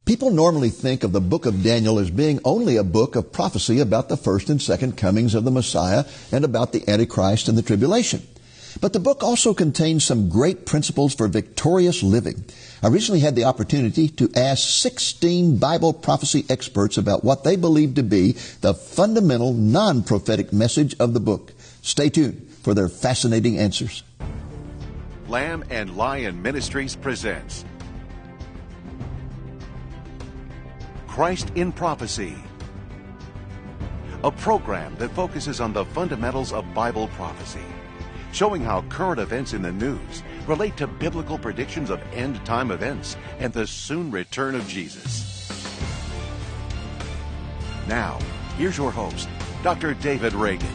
People normally think of the book of Daniel as being only a book of prophecy about the first and second comings of the Messiah and about the Antichrist and the tribulation. But the book also contains some great principles for victorious living. I recently had the opportunity to ask 16 Bible prophecy experts about what they believe to be the fundamental non-prophetic message of the book. Stay tuned for their fascinating answers. Lamb and Lion Ministries presents Christ in Prophecy, a program that focuses on the fundamentals of Bible prophecy, showing how current events in the news relate to biblical predictions of end-time events and the soon return of Jesus. Now, here's your host, Dr. David Reagan.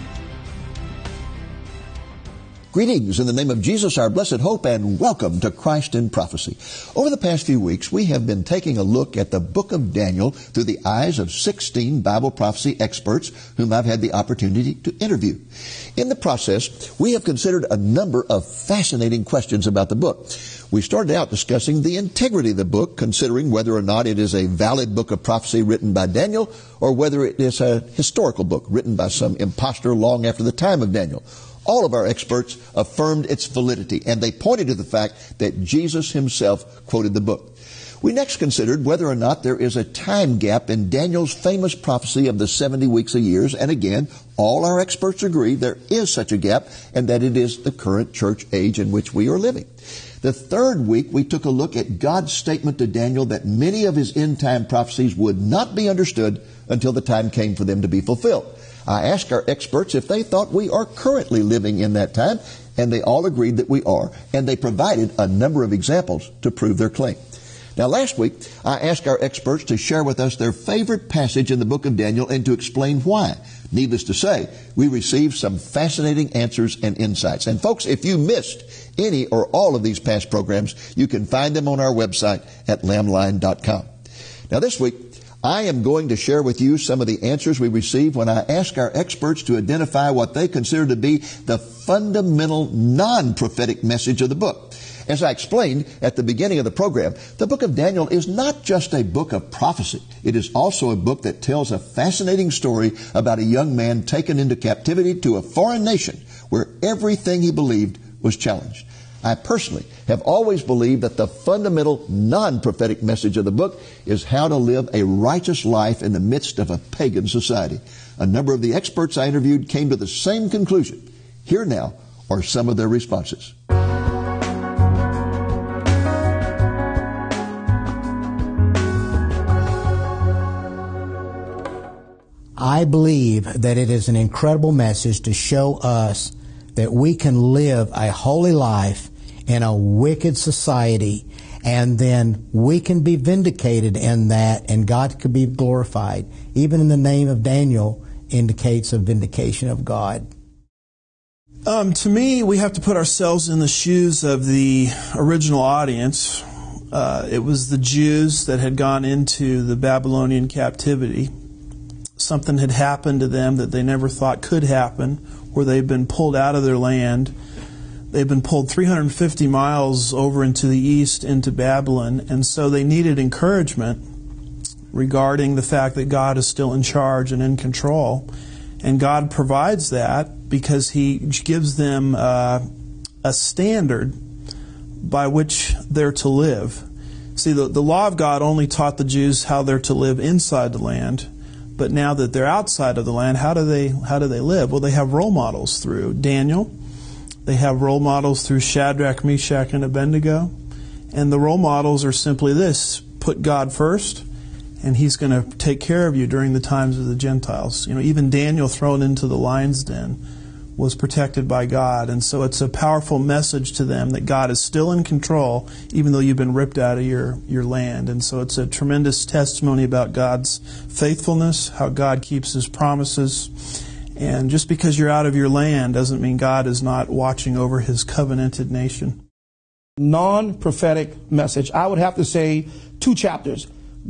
Greetings in the name of Jesus, our blessed hope, and welcome to Christ in Prophecy. Over the past few weeks, we have been taking a look at the book of Daniel through the eyes of 16 Bible prophecy experts whom I've had the opportunity to interview. In the process, we have considered a number of fascinating questions about the book. We started out discussing the integrity of the book, considering whether or not it is a valid book of prophecy written by Daniel, or whether it is a historical book written by some impostor long after the time of Daniel. All of our experts affirmed its validity, and they pointed to the fact that Jesus himself quoted the book. We next considered whether or not there is a time gap in Daniel's famous prophecy of the 70 weeks a year, and again, all our experts agree there is such a gap, and that it is the current church age in which we are living. The third week, we took a look at God's statement to Daniel that many of his end-time prophecies would not be understood until the time came for them to be fulfilled. I asked our experts if they thought we are currently living in that time, and they all agreed that we are, and they provided a number of examples to prove their claim. Now, last week, I asked our experts to share with us their favorite passage in the book of Daniel and to explain why. Needless to say, we received some fascinating answers and insights. And folks, if you missed any or all of these past programs, you can find them on our website at lambline.com. Now, this week, I am going to share with you some of the answers we received when I asked our experts to identify what they consider to be the fundamental non-prophetic message of the book. As I explained at the beginning of the program, the book of Daniel is not just a book of prophecy. It is also a book that tells a fascinating story about a young man taken into captivity to a foreign nation where everything he believed was challenged. I personally have always believed that the fundamental non-prophetic message of the book is how to live a righteous life in the midst of a pagan society. A number of the experts I interviewed came to the same conclusion. Here now are some of their responses. I believe that it is an incredible message to show us that we can live a holy life in a wicked society, and then we can be vindicated in that, and God could be glorified. Even in the name of Daniel indicates a vindication of God. To me, we have to put ourselves in the shoes of the original audience. It was the Jews that had gone into the Babylonian captivity. Something had happened to them that they never thought could happen, where they've been pulled out of their land. They've been pulled 350 miles over into the east, into Babylon, and so they needed encouragement regarding the fact that God is still in charge and in control. And God provides that because He gives them a standard by which they're to live. See, the law of God only taught the Jews how they're to live inside the land. But now that they're outside of the land, how do they live? Well, they have role models through Daniel. They have role models through Shadrach, Meshach, and Abednego. And the role models are simply this: put God first, and He's going to take care of you during the times of the Gentiles. You know, even Daniel, thrown into the lion's den, was protected by God. And so it's a powerful message to them that God is still in control, even though you've been ripped out of your land. And so it's a tremendous testimony about God's faithfulness, how God keeps His promises. And just because you're out of your land doesn't mean God is not watching over His covenanted nation. Non-prophetic message. I would have to say 2 chapters.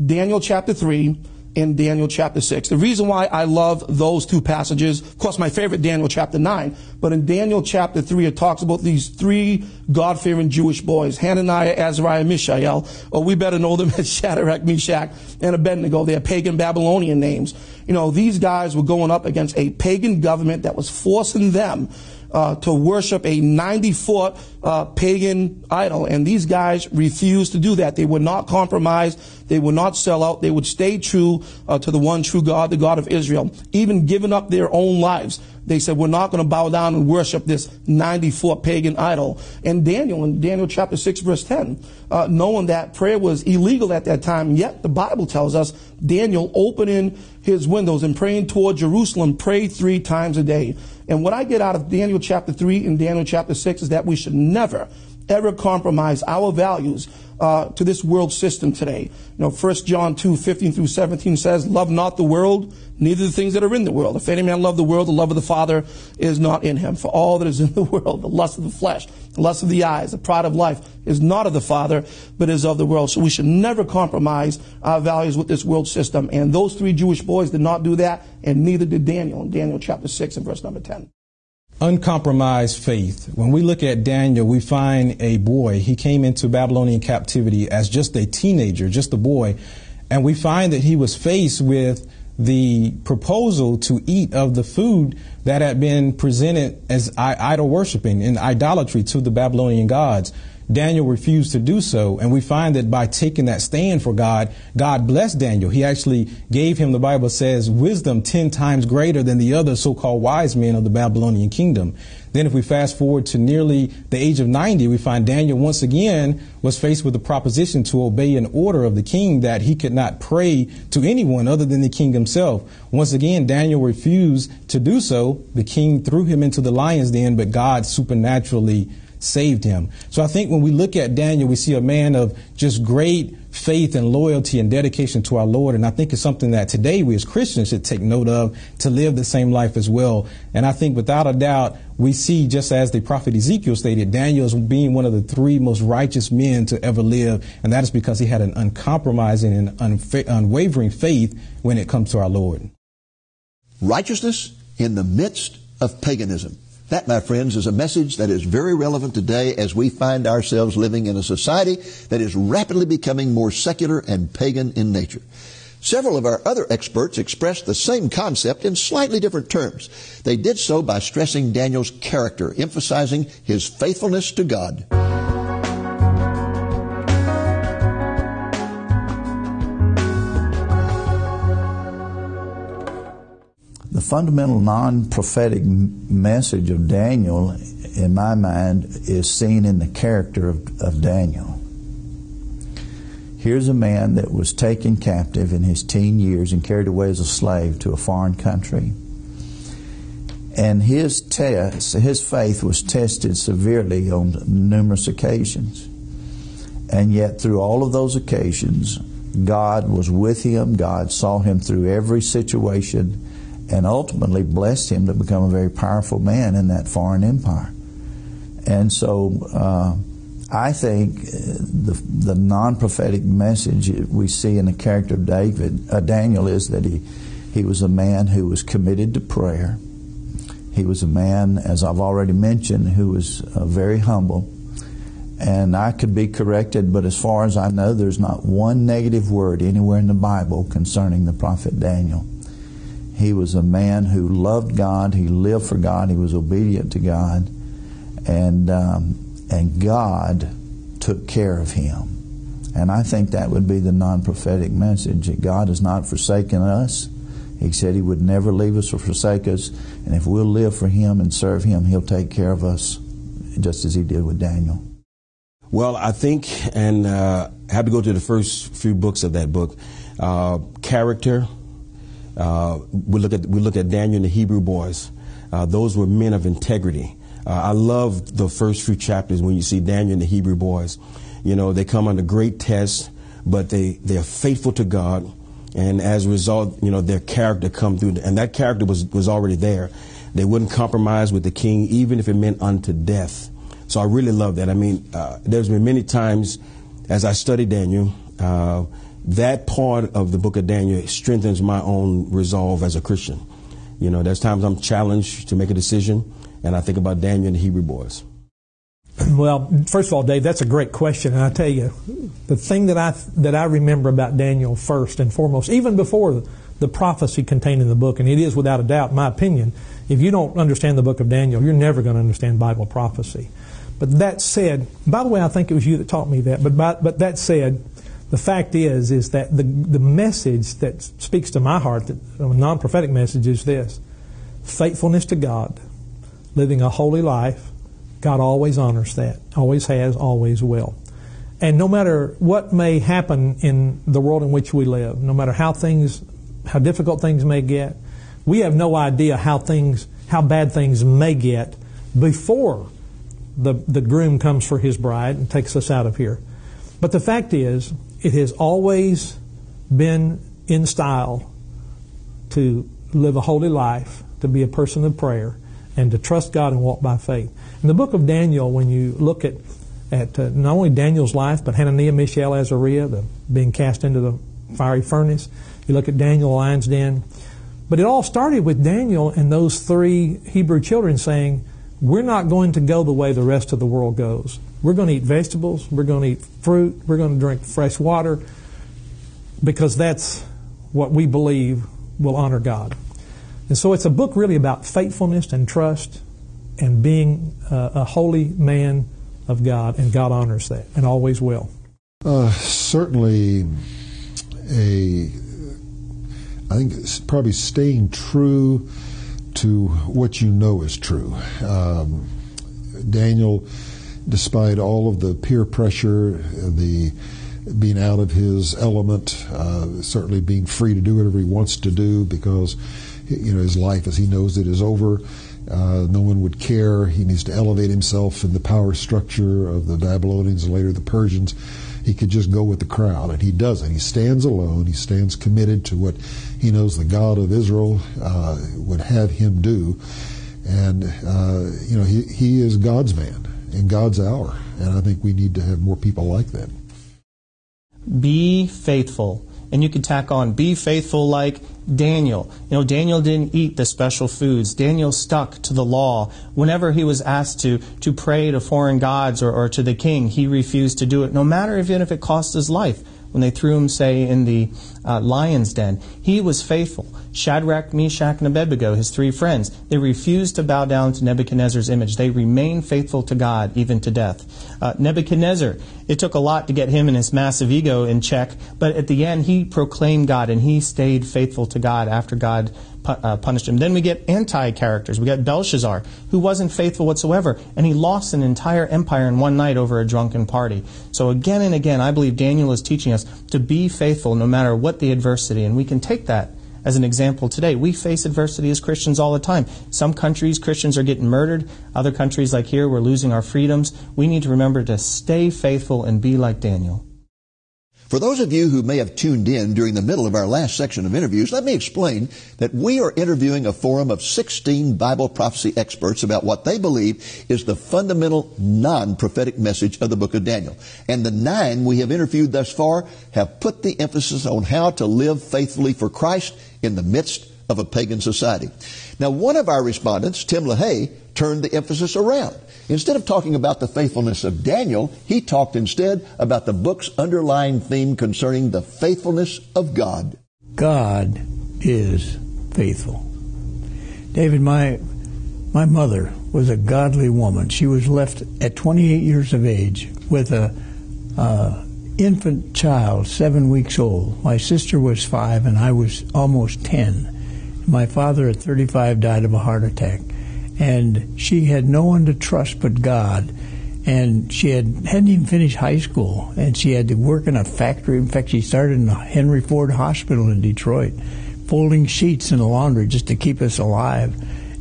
Daniel chapter 3, in Daniel chapter 6. The reason why I love those two passages, of course, my favorite, Daniel chapter 9, but in Daniel chapter 3, it talks about these three God-fearing Jewish boys, Hananiah, Azariah, Mishael, or we better know them as Shadrach, Meshach, and Abednego. They're pagan Babylonian names. You know, these guys were going up against a pagan government that was forcing them to worship a 90-foot pagan idol. And these guys refused to do that. They would not compromise. They would not sell out. They would stay true to the one true God, the God of Israel, even giving up their own lives. They said, we're not going to bow down and worship this 90-foot pagan idol. And Daniel, in Daniel chapter 6, verse 10, knowing that prayer was illegal at that time, yet the Bible tells us Daniel opening his windows and praying toward Jerusalem, prayed 3 times a day. And what I get out of Daniel chapter 3 and Daniel chapter 6 is that we should never, ever compromise our values to this world system today. You know, 1 John 2, 15 through 17 says, love not the world, neither the things that are in the world. If any man love the world, the love of the Father is not in him. For all that is in the world, the lust of the flesh, the lust of the eyes, the pride of life, is not of the Father, but is of the world. So we should never compromise our values with this world system. And those 3 Jewish boys did not do that, and neither did Daniel in Daniel chapter 6 and verse number 10. Uncompromised faith. When we look at Daniel, we find a boy. He came into Babylonian captivity as just a teenager, just a boy. And we find that he was faced with the proposal to eat of the food that had been presented as idol worshiping and idolatry to the Babylonian gods. Daniel refused to do so, and we find that by taking that stand for God, God blessed Daniel. He actually gave him, the Bible says, wisdom 10 times greater than the other so-called wise men of the Babylonian kingdom. Then if we fast forward to nearly the age of 90, we find Daniel once again was faced with the proposition to obey an order of the king that he could not pray to anyone other than the king himself. Once again, Daniel refused to do so. The king threw him into the lion's den, but God supernaturally saved him. So I think when we look at Daniel, we see a man of just great faith and loyalty and dedication to our Lord. And I think it's something that today we as Christians should take note of, to live the same life as well. And I think without a doubt, we see, just as the prophet Ezekiel stated, Daniel as being one of the 3 most righteous men to ever live. And that is because he had an uncompromising and unwavering faith when it comes to our Lord. Righteousness in the midst of paganism. That, my friends, is a message that is very relevant today as we find ourselves living in a society that is rapidly becoming more secular and pagan in nature. Several of our other experts expressed the same concept in slightly different terms. They did so by stressing Daniel's character, emphasizing his faithfulness to God. The fundamental non-prophetic message of Daniel, in my mind, is seen in the character of Daniel. Here's a man that was taken captive in his teen years and carried away as a slave to a foreign country. And his faith was tested severely on numerous occasions. And yet through all of those occasions, God was with him. God saw him through every situation, and ultimately blessed him to become a very powerful man in that foreign empire. And so I think the non-prophetic message we see in the character of Daniel is that he was a man who was committed to prayer. He was a man, as I've already mentioned, who was very humble. And I could be corrected, but as far as I know, there's not one negative word anywhere in the Bible concerning the prophet Daniel. He was a man who loved God. He lived for God. He was obedient to God, and God took care of him. And I think that would be the non-prophetic message, that God has not forsaken us. He said He would never leave us or forsake us, and if we'll live for Him and serve Him, He'll take care of us, just as He did with Daniel. Well, I think, and I have to go to the first few books of that book. Character. We look at Daniel and the Hebrew boys. Those were men of integrity. I love the first few chapters when you see Daniel and the Hebrew boys. You know, they come under great tests, but they're faithful to God, and as a result, you know, their character come through, and that character was already there. They wouldn't compromise with the king, even if it meant unto death. So I really love that. I mean, there's been many times as I study Daniel, that part of the book of Daniel strengthens my own resolve as a Christian. You know, there's times I'm challenged to make a decision, and I think about Daniel and the Hebrew boys. Well, first of all, Dave, that's a great question. And I tell you, the thing that I remember about Daniel first and foremost, even before the prophecy contained in the book, and it is without a doubt, in my opinion, if you don't understand the book of Daniel, you're never going to understand Bible prophecy. But that said, by the way, I think it was you that taught me that. But that said, the fact is that the message that speaks to my heart, a non-prophetic message, is this: faithfulness to God, living a holy life. God always honors that, always has, always will. And no matter what may happen in the world in which we live, no matter how difficult things may get, we have no idea how bad things may get before the groom comes for his bride and takes us out of here. But the fact is, it has always been in style to live a holy life, to be a person of prayer, and to trust God and walk by faith. In the book of Daniel, when you look at not only Daniel's life, but Hananiah, Mishael, Azariah, being cast into the fiery furnace, you look at Daniel, lion's den. But it all started with Daniel and those 3 Hebrew children saying, we're not going to go the way the rest of the world goes. We're going to eat vegetables, we're going to eat fruit, we're going to drink fresh water, because that's what we believe will honor God. And so it's a book really about faithfulness and trust and being a holy man of God, and God honors that and always will. Certainly, I think it's probably staying true to what you know is true. Daniel, despite all of the peer pressure, the being out of his element, certainly being free to do whatever he wants to do because his life as he knows it is over. No one would care. He needs to elevate himself in the power structure of the Babylonians and later the Persians. He could just go with the crowd, and he doesn't. He stands alone. He stands committed to what he knows the God of Israel would have him do. And, he is God's man in God's hour. And I think we need to have more people like that. Be faithful. And you could tack on, be faithful like Daniel. Daniel didn't eat the special foods. Daniel stuck to the law. Whenever he was asked to pray to foreign gods or to the king, he refused to do it, no matter even if it cost his life. When they threw him, say, in the lion's den, he was faithful. Shadrach, Meshach, and Abednego, his 3 friends, they refused to bow down to Nebuchadnezzar's image. They remained faithful to God, even to death. Nebuchadnezzar, it took a lot to get him and his massive ego in check, but at the end, he proclaimed God, and he stayed faithful to God after God punished him. Then we get anti-characters. We got Belshazzar, who wasn't faithful whatsoever, and he lost an entire empire in one night over a drunken party. So again and again, I believe Daniel is teaching us to be faithful no matter what the adversity, and we can take that as an example today. We face adversity as Christians all the time. Some countries, Christians are getting murdered. Other countries, like here, we're losing our freedoms. We need to remember to stay faithful and be like Daniel. For those of you who may have tuned in during the middle of our last section of interviews, let me explain that we are interviewing a forum of 16 Bible prophecy experts about what they believe is the fundamental non-prophetic message of the book of Daniel. And the 9 we have interviewed thus far have put the emphasis on how to live faithfully for Christ in the midst of a pagan society. Now, one of our respondents, Tim LaHaye, turned the emphasis around. Instead of talking about the faithfulness of Daniel, he talked instead about the book's underlying theme concerning the faithfulness of God. God is faithful. David, my mother was a godly woman. She was left at 28 years of age with a infant child, 7 weeks old. My sister was 5 and I was almost 10. My father at 35 died of a heart attack. And she had no one to trust but God. And she hadn't even finished high school. And she had to work in a factory. In fact, she started in the Henry Ford Hospital in Detroit, folding sheets in the laundry just to keep us alive.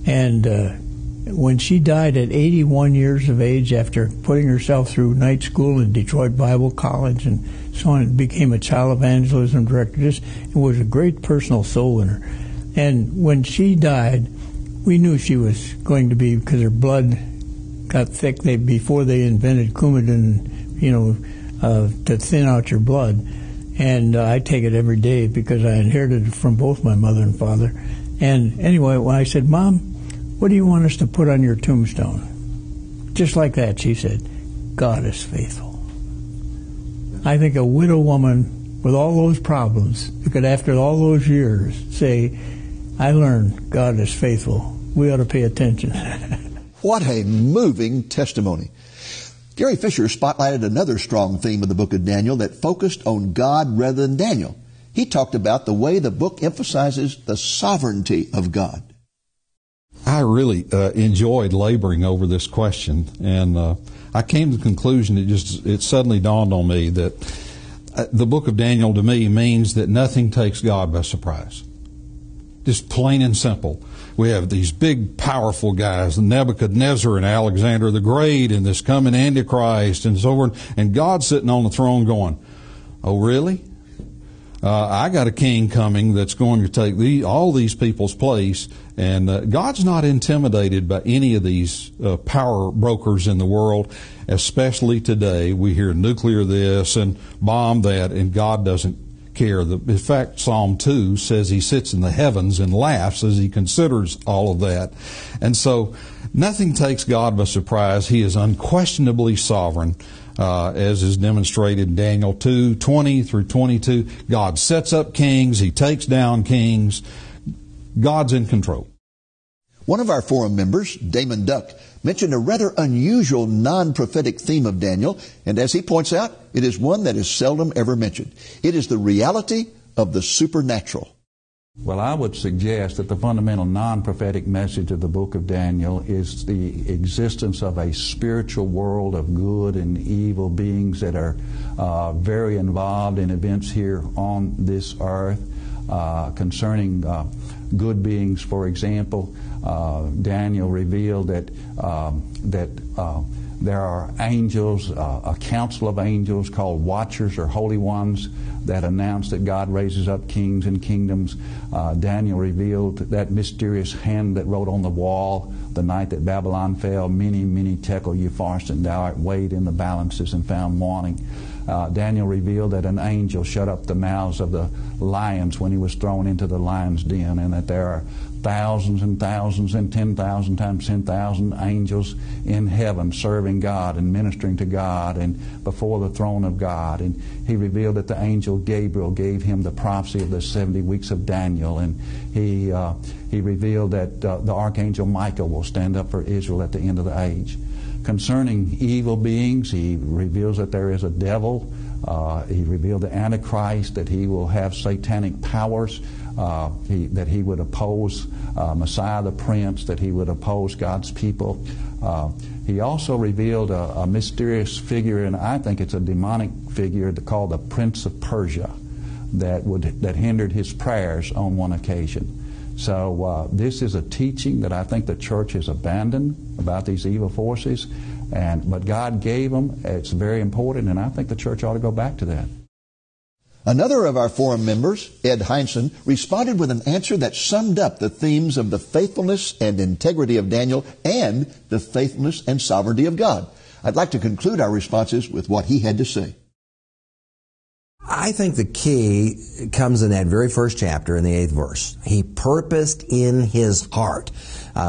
And when she died at 81 years of age, after putting herself through night school in Detroit Bible College and so on, became a child evangelism director. It was a great personal soul winner. And when she died, we knew she was going to be, because her blood got thick before they invented Coumadin, to thin out your blood. And I take it every day because I inherited it from both my mother and father. And anyway, when I said, Mom, what do you want us to put on your tombstone? Just like that, she said, God is faithful. I think a widow woman with all those problems could, after all those years, say, I learned God is faithful. We ought to pay attention. What a moving testimony. Gary Fisher spotlighted another strong theme of the book of Daniel that focused on God rather than Daniel. He talked about the way the book emphasizes the sovereignty of God. I really enjoyed laboring over this question, and I came to the conclusion, it suddenly dawned on me that the book of Daniel to me means that nothing takes God by surprise. Just plain and simple. We have these big, powerful guys, Nebuchadnezzar and Alexander the Great, and this coming Antichrist, and so on. And God's sitting on the throne going, oh, really? I got a king coming that's going to take all these people's place. And God's not intimidated by any of these power brokers in the world, especially today. We hear nuclear this and bomb that, and God doesn't care. In fact, Psalm 2 says he sits in the heavens and laughs as he considers all of that. And so nothing takes God by surprise. He is unquestionably sovereign, as is demonstrated in Daniel 2:20 through 22. God sets up kings. He takes down kings. God's in control. One of our forum members, Damon Duck, mentioned a rather unusual non-prophetic theme of Daniel, and as he points out, it is one that is seldom ever mentioned. It is the reality of the supernatural. Well, I would suggest that the fundamental non-prophetic message of the book of Daniel is the existence of a spiritual world of good and evil beings that are very involved in events here on this earth. Concerning good beings, for example, Daniel revealed that there are angels, a council of angels called watchers or holy ones that announce that God raises up kings and kingdoms. Daniel revealed that mysterious hand that wrote on the wall the night that Babylon fell, many, many tekel upharsin, thou art weighed in the balances and found wanting. Daniel revealed that an angel shut up the mouths of the lions when he was thrown into the lion's den, and that there are thousands and thousands and 10,000 times 10,000 angels in heaven serving God and ministering to God and before the throne of God. And he revealed that the angel Gabriel gave him the prophecy of the 70 weeks of Daniel, and he revealed that the archangel Michael will stand up for Israel at the end of the age. Concerning evil beings, he reveals that there is a devil. He revealed the Antichrist, that he will have satanic powers, that he would oppose Messiah the Prince, that he would oppose God's people. He also revealed a mysterious figure, and I think it's a demonic figure called the Prince of Persia, that hindered his prayers on one occasion. So this is a teaching that I think the church has abandoned about these evil forces, but God gave them. It's very important, and I think the church ought to go back to that. Another of our forum members, Ed Heinsohn, responded with an answer that summed up the themes of the faithfulness and integrity of Daniel and the faithfulness and sovereignty of God. I'd like to conclude our responses with what he had to say. I think the key comes in that very first chapter in the 8th verse. He purposed in his heart.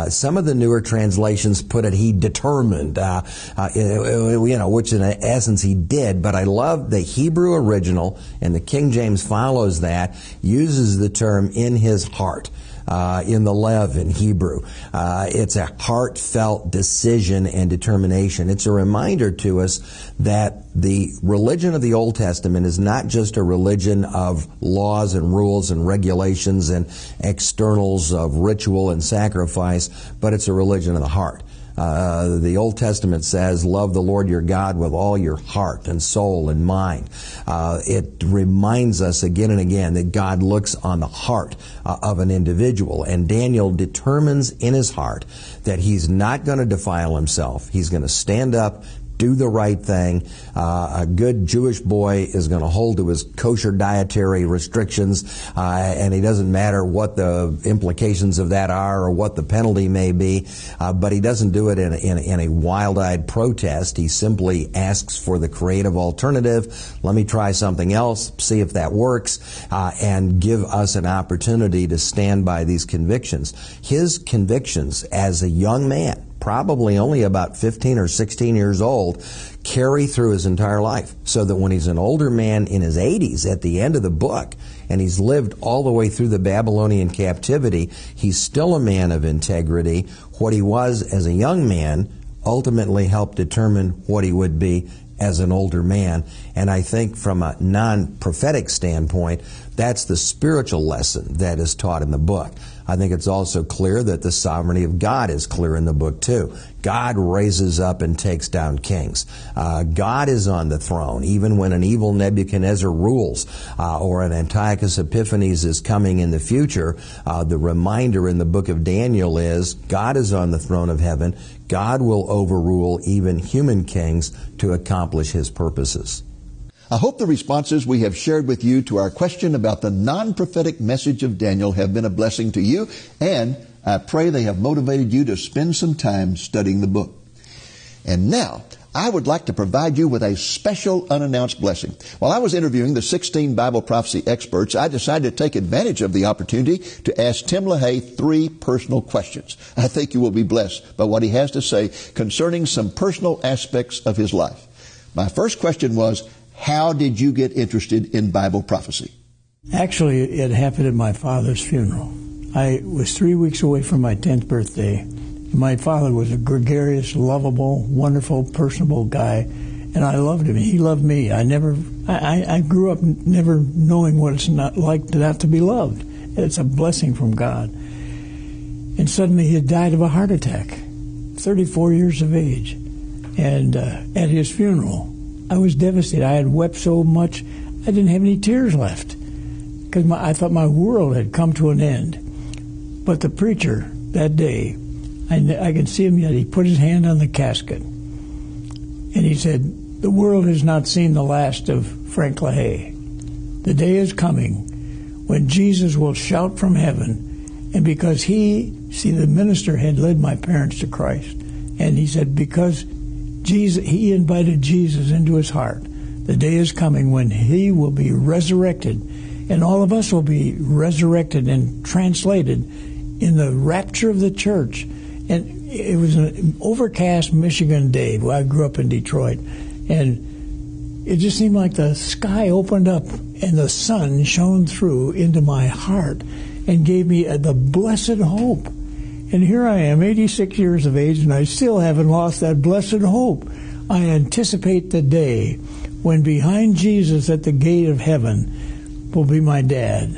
Some of the newer translations put it, he determined, which in essence he did. But I love the Hebrew original, and the King James follows that, uses the term in his heart. In the Lev in Hebrew. It's a heartfelt decision and determination. It's a reminder to us that the religion of the Old Testament is not just a religion of laws and rules and regulations and externals of ritual and sacrifice, but it's a religion of the heart. The Old Testament says, love the Lord your God with all your heart and soul and mind. It reminds us again and again that God looks on the heart of an individual. And Daniel determines in his heart that he's not going to defile himself. He's going to stand up, do the right thing. A good Jewish boy is going to hold to his kosher dietary restrictions, and it doesn't matter what the implications of that are or what the penalty may be, but he doesn't do it in a wild-eyed protest. He simply asks for the creative alternative. Let me try something else, see if that works, and give us an opportunity to stand by these convictions. His convictions as a young man, probably only about 15 or 16 years old, carry through his entire life. So that when he's an older man in his 80s at the end of the book, and he's lived all the way through the Babylonian captivity, he's still a man of integrity. What he was as a young man ultimately helped determine what he would be as an older man. And I think from a non-prophetic standpoint, that's the spiritual lesson that is taught in the book. I think it's also clear that the sovereignty of God is clear in the book too. God raises up and takes down kings. God is on the throne, even when an evil Nebuchadnezzar rules, or an Antiochus Epiphanes is coming in the future. The reminder in the book of Daniel is God is on the throne of heaven. God will overrule even human kings to accomplish His purposes. I hope the responses we have shared with you to our question about the non-prophetic message of Daniel have been a blessing to you, and I pray they have motivated you to spend some time studying the book. And now, I would like to provide you with a special unannounced blessing. While I was interviewing the 16 Bible prophecy experts, I decided to take advantage of the opportunity to ask Tim LaHaye 3 personal questions. I think you will be blessed by what he has to say concerning some personal aspects of his life. My first question was, how did you get interested in Bible prophecy? Actually, it happened at my father's funeral. I was 3 weeks away from my 10th birthday. My father was a gregarious, lovable, wonderful, personable guy, and I loved him. He loved me. I grew up never knowing what it's not like not to be loved. It's a blessing from God. And suddenly he had died of a heart attack, 34 years of age. And at his funeral, I was devastated. I had wept so much, I didn't have any tears left because I thought my world had come to an end. But the preacher that day, I can see him yet, he put his hand on the casket and he said, "The world has not seen the last of Frank LaHaye. The day is coming when Jesus will shout from heaven." And because the minister had led my parents to Christ, and he said, because he invited Jesus into his heart, the day is coming when he will be resurrected, and all of us will be resurrected and translated in the rapture of the church. And it was an overcast Michigan day. I grew up in Detroit, and it just seemed like the sky opened up and the sun shone through into my heart and gave me the blessed hope. And here I am, 86 years of age, and I still haven't lost that blessed hope. I anticipate the day when behind Jesus at the gate of heaven will be my dad,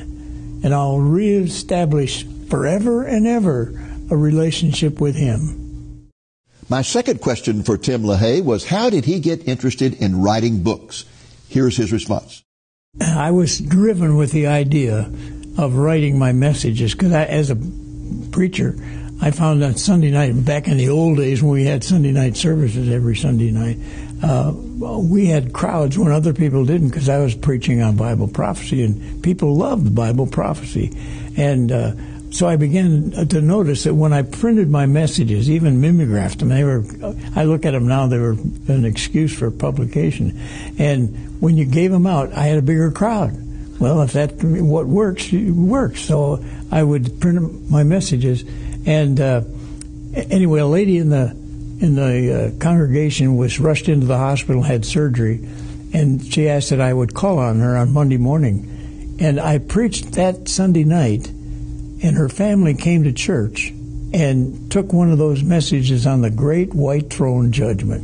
and I'll reestablish forever and ever a relationship with him. My second question for Tim LaHaye was, how did he get interested in writing books? Here's his response. I was driven with the idea of writing my messages because as a preacher, I found on Sunday night, back in the old days when we had Sunday night services every Sunday night, we had crowds when other people didn't because I was preaching on Bible prophecy, and people loved Bible prophecy. And so I began to notice that when I printed my messages, even mimeographed them, I look at them now, they were an excuse for publication. And when you gave them out, I had a bigger crowd. Well, if that's what works, it works. So I would print my messages. And anyway, a lady in the congregation was rushed into the hospital, had surgery, and she asked that I would call on her on Monday morning. And I preached that Sunday night, and her family came to church and took one of those messages on the great white throne judgment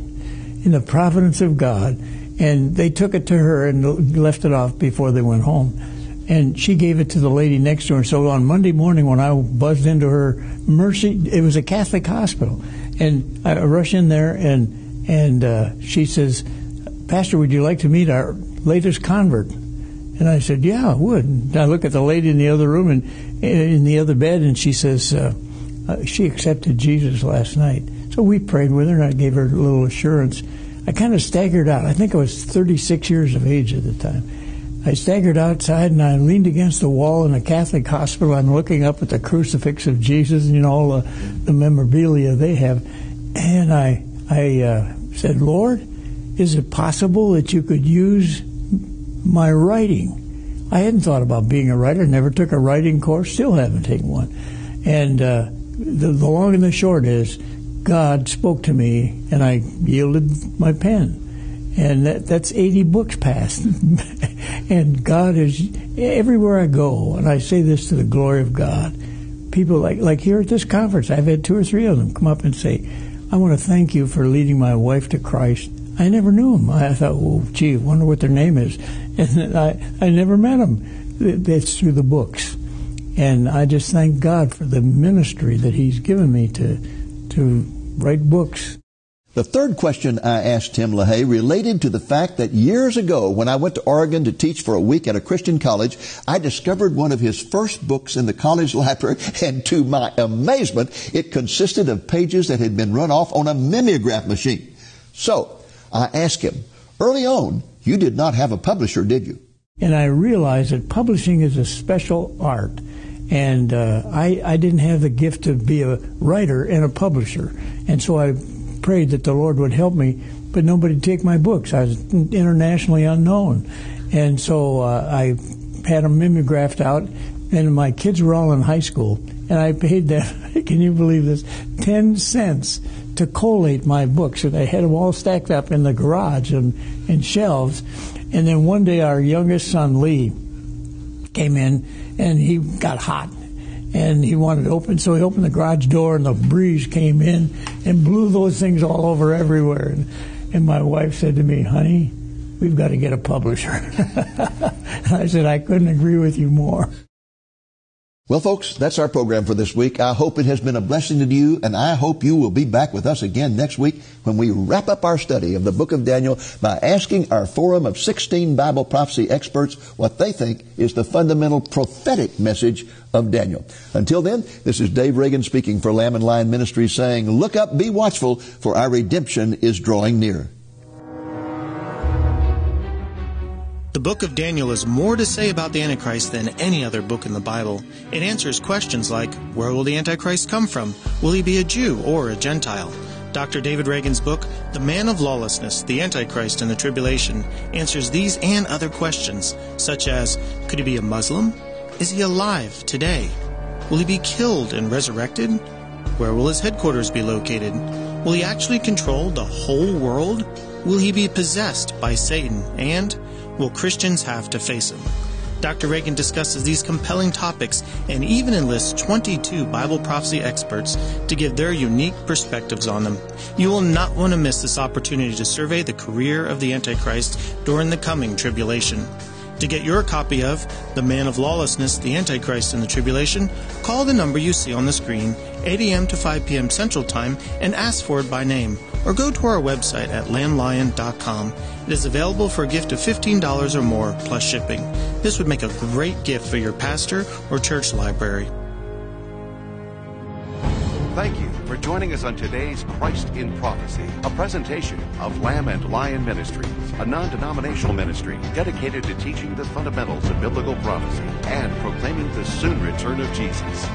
in the providence of God, and they took it to her and left it off before they went home. And she gave it to the lady next to her. So on Monday morning when I buzzed into her Mercy, it was a Catholic hospital. And I rush in there and she says, "Pastor, would you like to meet our latest convert?" And I said, "Yeah, I would." And I look at the lady in the other room and in the other bed, and she says, she accepted Jesus last night. So we prayed with her, and I gave her a little assurance. I kind of staggered out. I think I was 36 years of age at the time. I staggered outside and I leaned against the wall in a Catholic hospital. I'm looking up at the crucifix of Jesus and, all the memorabilia they have. And I said, Lord, is it possible that you could use my writing? I hadn't thought about being a writer, never took a writing course, still haven't taken one. And the long and the short is, God spoke to me, and I yielded my pen. And that's 80 books passed. And God is, everywhere I go, and I say this to the glory of God, people like here at this conference, I've had 2 or 3 of them come up and say, I want to thank you for leading my wife to Christ. I never knew them. I thought, well, gee, I wonder what their name is. And I never met them. It's through the books. And I just thank God for the ministry that He's given me to write books. The third question I asked Tim LaHaye related to the fact that years ago, when I went to Oregon to teach for a week at a Christian college, I discovered one of his first books in the college library, and to my amazement, it consisted of pages that had been run off on a mimeograph machine. So, I asked him, early on, you did not have a publisher, did you? And I realized that publishing is a special art. And I didn't have the gift to be a writer and a publisher. And so I prayed that the Lord would help me, but nobody would take my books. I was internationally unknown. And so I had them mimeographed out, and my kids were all in high school. And I paid them, can you believe this, 10 cents to collate my books. And I had them all stacked up in the garage and shelves. And then one day our youngest son, Lee, came in, and he got hot. And he wanted to open, so he opened the garage door, and the breeze came in and blew those things all over everywhere. And my wife said to me, honey, we've got to get a publisher. And I said, I couldn't agree with you more. Well, folks, that's our program for this week. I hope it has been a blessing to you, and I hope you will be back with us again next week when we wrap up our study of the book of Daniel by asking our forum of 16 Bible prophecy experts what they think is the fundamental prophetic message of Daniel. Until then, this is Dave Reagan speaking for Lamb and Lion Ministries saying, look up, be watchful, for our redemption is drawing near. The book of Daniel has more to say about the Antichrist than any other book in the Bible. It answers questions like, where will the Antichrist come from? Will he be a Jew or a Gentile? Dr. David Reagan's book, The Man of Lawlessness, the Antichrist and the Tribulation, answers these and other questions, such as, could he be a Muslim? Is he alive today? Will he be killed and resurrected? Where will his headquarters be located? Will he actually control the whole world? Will he be possessed by Satan? And will Christians have to face him? Dr. Reagan discusses these compelling topics and even enlists 22 Bible prophecy experts to give their unique perspectives on them. You will not want to miss this opportunity to survey the career of the Antichrist during the coming tribulation. To get your copy of The Man of Lawlessness, the Antichrist and the Tribulation, call the number you see on the screen, 8 a.m. to 5 p.m. Central Time, and ask for it by name, or go to our website at lamblion.com. It is available for a gift of $15 or more, plus shipping. This would make a great gift for your pastor or church library. Thank you for joining us on today's Christ in Prophecy, a presentation of Lamb and Lion Ministries, a non-denominational ministry dedicated to teaching the fundamentals of biblical prophecy and proclaiming the soon return of Jesus.